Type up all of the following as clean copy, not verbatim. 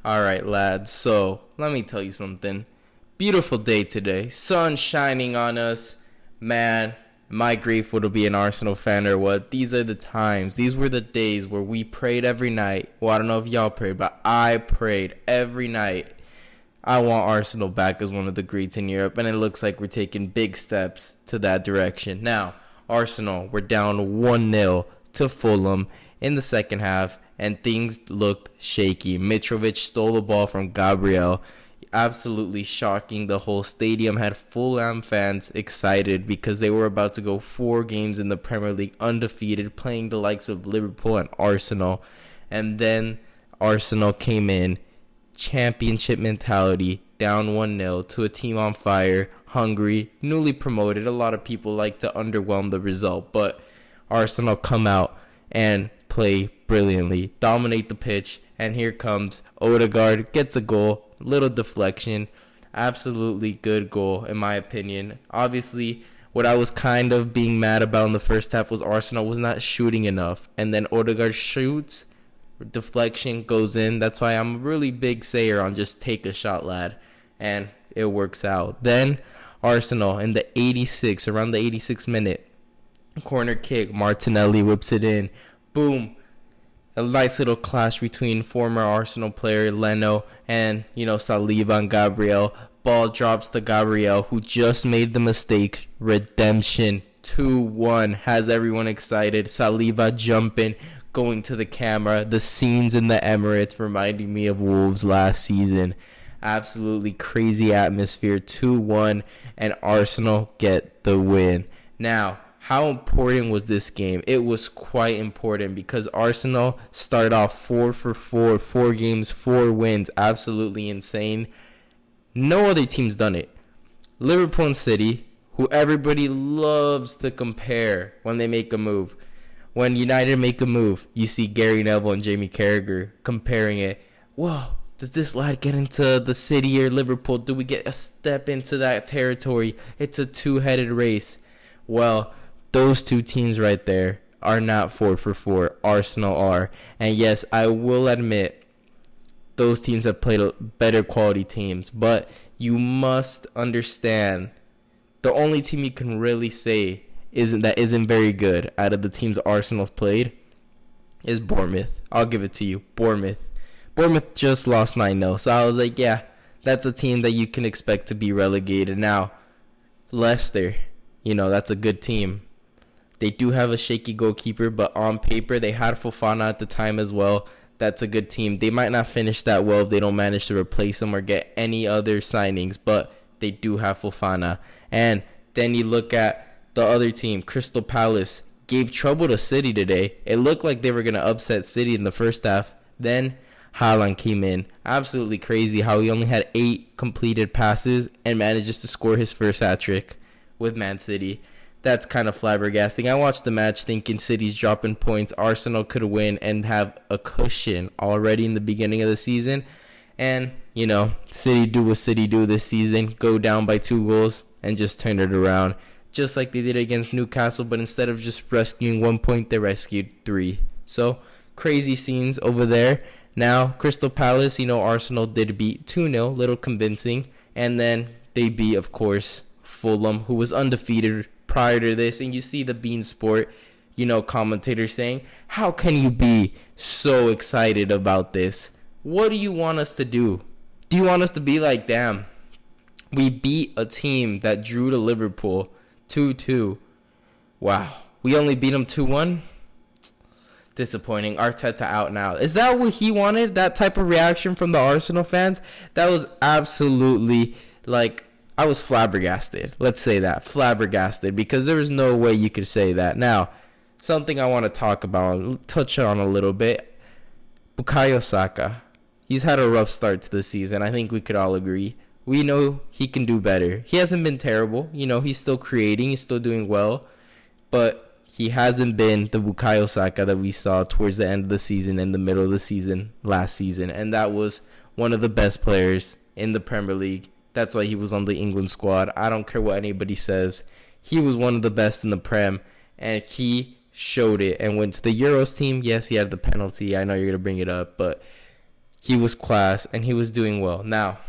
All right, lads. So, let me tell you something. Beautiful day today. Sun shining on us. Man, am I grateful to be an Arsenal fan or what? These are the times. These were the days where we prayed every night. Well, I don't know if y'all prayed, but I prayed every night. I want Arsenal back as one of the greats in Europe, and it looks like we're taking big steps to that direction. Now, Arsenal, we're down 1-0 to Fulham in the second half, and things looked shaky. Mitrovic stole the ball from Gabriel. Absolutely shocking. The whole stadium had Fulham fans excited because they were about to go 4 games in the Premier League undefeated, playing the likes of Liverpool and Arsenal. And then Arsenal came in, championship mentality, down 1-0 to a team on fire, hungry, newly promoted. A lot of people like to underwhelm the result, but Arsenal come out and play brilliantly, dominate the pitch, and here comes Odegaard, gets a goal, little deflection, absolutely good goal in my opinion. Obviously, what I was kind of being mad about in the first half was Arsenal was not shooting enough, and then Odegaard shoots, deflection goes in. That's why I'm a really big sayer on just take a shot, lad, and it works out. Then Arsenal in the 86, around the 86th minute, corner kick, Martinelli whips it in, boom. A nice little clash between former Arsenal player Leno and, Saliba and Gabriel. Ball drops to Gabriel, who just made the mistake. Redemption 2-1 has everyone excited. Saliba jumping, going to the camera. The scenes in the Emirates reminding me of Wolves last season. Absolutely crazy atmosphere. 2-1, and Arsenal get the win. Now, how important was this game? It was quite important because Arsenal started off 4 for 4, 4 games, 4 wins. Absolutely insane. No other team's done it. Liverpool and City, who everybody loves to compare when they make a move. When United make a move, you see Gary Neville and Jamie Carragher comparing it. Whoa, does this lad get into the City or Liverpool? Do we get a step into that territory? It's a two-headed race. Well, those two teams right there are not 4 for 4. Arsenal are. And yes, I will admit those teams have played better quality teams. But you must understand the only team you can really say isn't very good out of the teams Arsenal's played is Bournemouth. I'll give it to you. Bournemouth just lost 9-0. So I was like, yeah, that's a team that you can expect to be relegated. Now, Leicester, that's a good team. They do have a shaky goalkeeper, but on paper, they had Fofana at the time as well. That's a good team. They might not finish that well if they don't manage to replace him or get any other signings, but they do have Fofana. And then you look at the other team, Crystal Palace, gave trouble to City today. It looked like they were going to upset City in the first half. Then Haaland came in. Absolutely crazy how he only had 8 completed passes and manages to score his first hat-trick with Man City. That's kind of flabbergasting. I watched the match thinking City's dropping points. Arsenal could win and have a cushion already in the beginning of the season. And, City do what City do this season. Go down by 2 goals and just turn it around. Just like they did against Newcastle. But instead of just rescuing 1 point, they rescued 3. So, crazy scenes over there. Now, Crystal Palace, Arsenal did beat 2-0. Little convincing. And then they beat, of course, Fulham, who was undefeated prior to this, and you see the Bean Sport, commentator saying, how can you be so excited about this? What do you want us to do? Do you want us to be like, damn, we beat a team that drew to Liverpool 2-2. Wow. We only beat them 2-1? Disappointing. Arteta out now. Is that what he wanted? That type of reaction from the Arsenal fans? That was absolutely, I was flabbergasted. Let's say that. Flabbergasted. Because there was no way you could say that. Now, something I want to talk about, touch on a little bit. Bukayo Saka. He's had a rough start to the season. I think we could all agree. We know he can do better. He hasn't been terrible. He's still creating. He's still doing well. But he hasn't been the Bukayo Saka that we saw towards the end of the season and the middle of the season last season. And that was one of the best players in the Premier League. That's why he was on the England squad. I don't care what anybody says. He was one of the best in the Prem, and he showed it and went to the Euros team. Yes, he had the penalty. I know you're going to bring it up, but he was class and he was doing well. Now,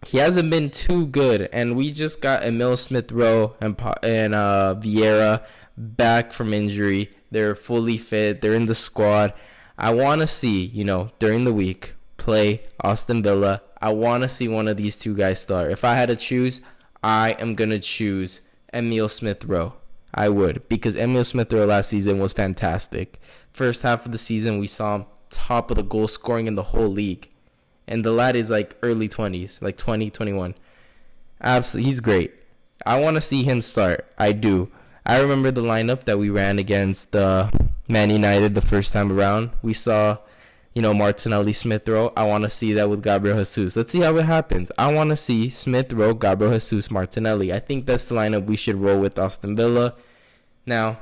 he hasn't been too good, and we just got Emil Smith-Rowe and Vieira back from injury. They're fully fit. They're in the squad. I want to see, during the week, play Aston Villa. I want to see one of these two guys start. If I had to choose, I am going to choose Emil Smith-Rowe. I would, because Emil Smith-Rowe last season was fantastic. First half of the season, we saw him top of the goal scoring in the whole league. And the lad is like early 20s, like 20, 21. Absolutely, he's great. I want to see him start. I do. I remember the lineup that we ran against Man United the first time around. We saw, Martinelli, Smith-Rowe. I want to see that with Gabriel Jesus. Let's see how it happens. I want to see Smith-Rowe, Gabriel Jesus, Martinelli. I think that's the lineup we should roll with Aston Villa. Now,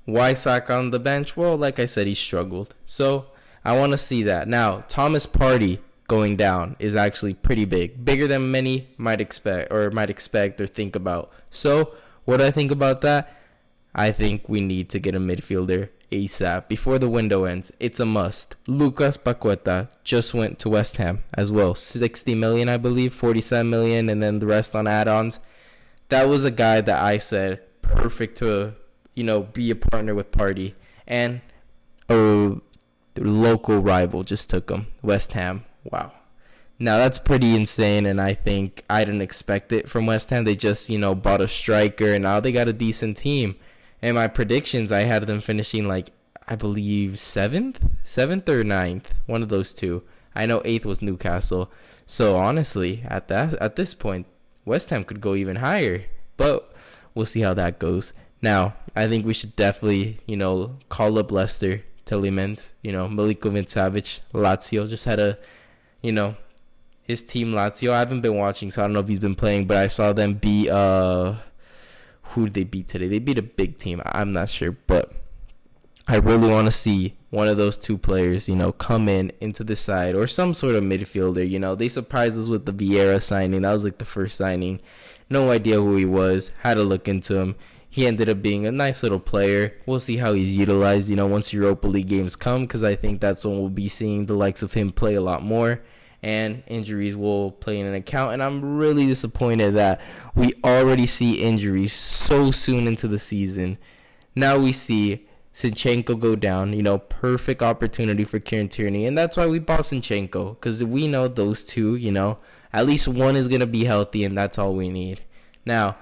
why Saka on the bench? Well, like I said, he struggled. So, I want to see that. Now, Thomas Partey going down is actually pretty big. Bigger than many might expect or think about. So, what do I think about that? I think we need to get a midfielder ASAP before the window ends. It's a must. Lucas Paqueta just went to West Ham as well. 60 million, I believe, 47 million, and then the rest on add-ons. That was a guy that I said perfect to, be a partner with Partey. And a local rival just took him, West Ham. Wow. Now, that's pretty insane, and I think I didn't expect it from West Ham. They just, bought a striker, and now they got a decent team. And my predictions, I had them finishing, I believe, 7th or ninth, one of those two. I know 8th was Newcastle. So, honestly, at this point, West Ham could go even higher. But we'll see how that goes. Now, I think we should definitely, call up Leicester, Tielemans, Milinkovic-Savic, Lazio. Just had his team Lazio. I haven't been watching, so I don't know if he's been playing, but I saw them beat who did they beat today? They beat a big team. I'm not sure, but I really want to see one of those two players, come into the side or some sort of midfielder. They surprised us with the Vieira signing. That was the first signing. No idea who he was. Had to look into him. He ended up being a nice little player. We'll see how he's utilized, once Europa League games come, because I think that's when we'll be seeing the likes of him play a lot more. And injuries will play in an account. And I'm really disappointed that we already see injuries so soon into the season. Now we see Zinchenko go down. Perfect opportunity for Kieran Tierney. And that's why we bought Zinchenko. Because we know those two, at least one is going to be healthy. And that's all we need. Now,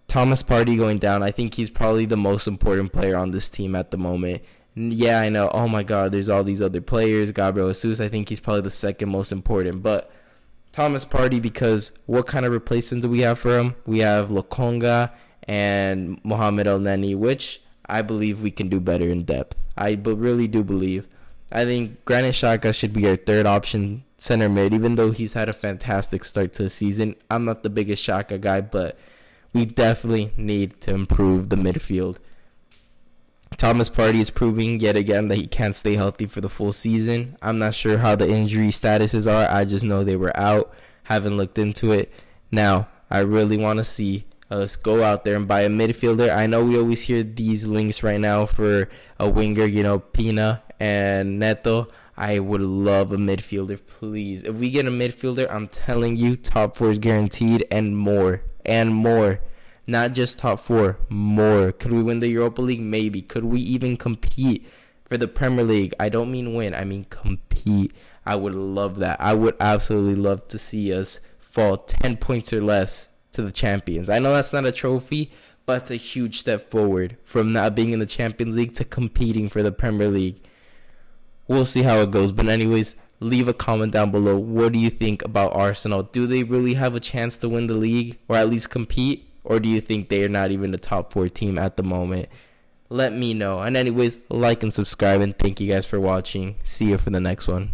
Thomas Partey going down. I think he's probably the most important player on this team at the moment. Yeah, I know. Oh my God, there's all these other players. Gabriel Jesus, I think he's probably the second most important. But Thomas Partey, because what kind of replacement do we have for him? We have Lokonga and Mohamed El-Neni, which I believe we can do better in depth. I really do believe. I think Granit Xhaka should be our third option center mid, even though he's had a fantastic start to the season. I'm not the biggest Xhaka guy, but we definitely need to improve the midfield. Thomas Partey is proving yet again that he can't stay healthy for the full season. I'm not sure how the injury statuses are. I just know they were out. Haven't looked into it. Now, I really want to see us go out there and buy a midfielder. I know we always hear these links right now for a winger, Pina and Neto. I would love a midfielder, please. If we get a midfielder, I'm telling you, top 4 is guaranteed and more. And more. Not just top 4, more. Could we win the Europa League? Maybe. Could we even compete for the Premier League? I don't mean win. I mean compete. I would love that. I would absolutely love to see us fall 10 points or less to the champions. I know that's not a trophy, but it's a huge step forward from not being in the Champions League to competing for the Premier League. We'll see how it goes. But anyways, leave a comment down below. What do you think about Arsenal? Do they really have a chance to win the league or at least compete? Or do you think they are not even the top 4 team at the moment? Let me know. And anyways, like and subscribe. And thank you guys for watching. See you for the next one.